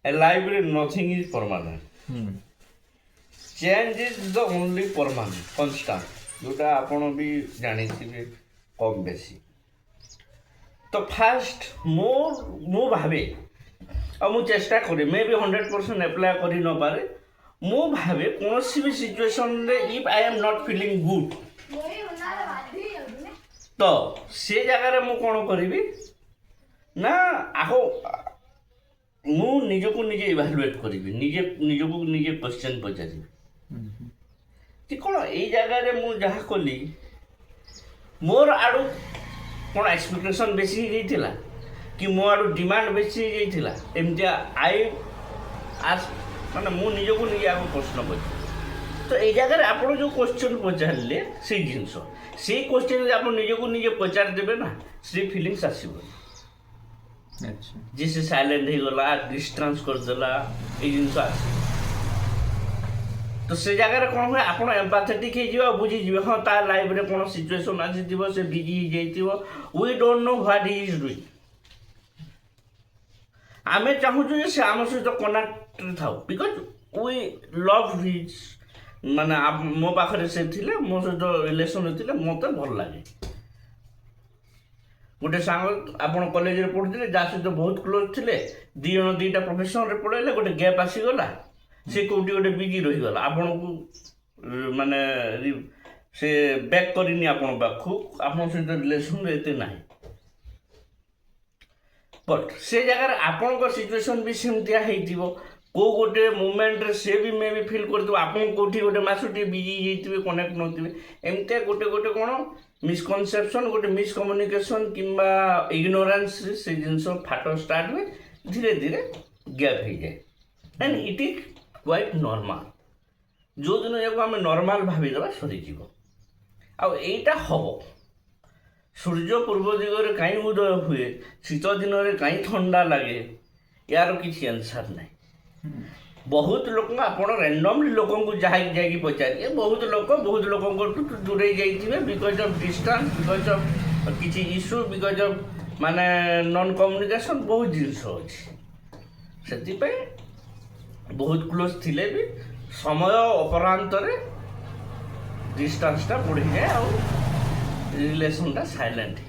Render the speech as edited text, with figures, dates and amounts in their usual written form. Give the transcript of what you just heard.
A life ରେ nothing is permanent. Change is the only permanent, constant. जोटा आपण भी जानिथिबे कम बेसी. तो फास्ट मो भावे आ मु चेष्टा करी मे भी 100% अप्लाई करी न पारे मु भावे कौन भी सिचुएशन रे if I am not feeling good तो से जगह मु कौन करी ना आहो मु निजको निजे इवालुएट करी निजको निजे क्वेश्चन पचारि कि कौन ये जगह मु जहाँ कली मोर आड़ू कौन एक्सपेक्टेशन बेसी हो कि मो आड़ू डिमांड बेसी हो एमती आई आज माने मु निजको निजे आगे प्रश्न पचार तो ये जगह आप जो क्वेश्चन पचारे से जिनस से क्वेश्चन आप निजको निजे पचार देवे ना से फिलिंग्स आसब जी से साइलेंट हो गला डिस्टेंस करदेला ये जिनस आस तो से जगह कौन हुए आप एम्पाथेटिक हो बुझीजे हाँ तार लाइफ में कौन सिचुएसन आसी से बिजी हो we don't know what he is doing आम चाहूँ से आम सहित कनेक्ट थाउ बिकज वी लव हिज माने मो पाखे से थे मो सहित रिलेसन होते मत भल लगे गोटे सांग आप कॉलेज में पढ़ुते जहाँ सहित बहुत क्लोज थे दिज दीटा प्रोफेशन पढ़ाइले गोटे गैप आसीगला से कौटी गोटे बिजी रहीगला आपन को माने से बैक करनी आपण पाखु आपन सहित रिलेसन एते नाही बट से जगह आपण को सिचुएशन भी सेमतिया हेतिबो को गोटे मोमेंट रे से भी मे भी फील करतो आपन कोठी गोटे मासुटी बिजी हेतिबे कनेक्ट नथिबे एमते गोटे गोटे कोन मिसकनसेप्शन गोटे मिसकम्युनिकेशन किंबा इग्नोरेंस से जिंस फाटो स्टार्ट हुए धीरे धीरे गैप हो जाए and it is quite normal जो दिन या आम नॉर्मल भावीदेवा सरीज आईटा हम सूर्य पूर्व दिगरे कहीं उदय हुए शीत दिन में कहीं ठंडा लगे यार किसी आंसर ना बहुत लोक आप रैंडमली लोक जाकि पचारे बहुत लोक दूरे जाइए because of distance because of किसी इश्यू बिकज ऑफ माने नॉन कम्युनिकेशन बहुत जिनस अच्छी से बहुत क्लोज थिले भी समय अपरांतरे डिस्टेंसटा बढ़ी जाए और रिलेशनटा साइलेंट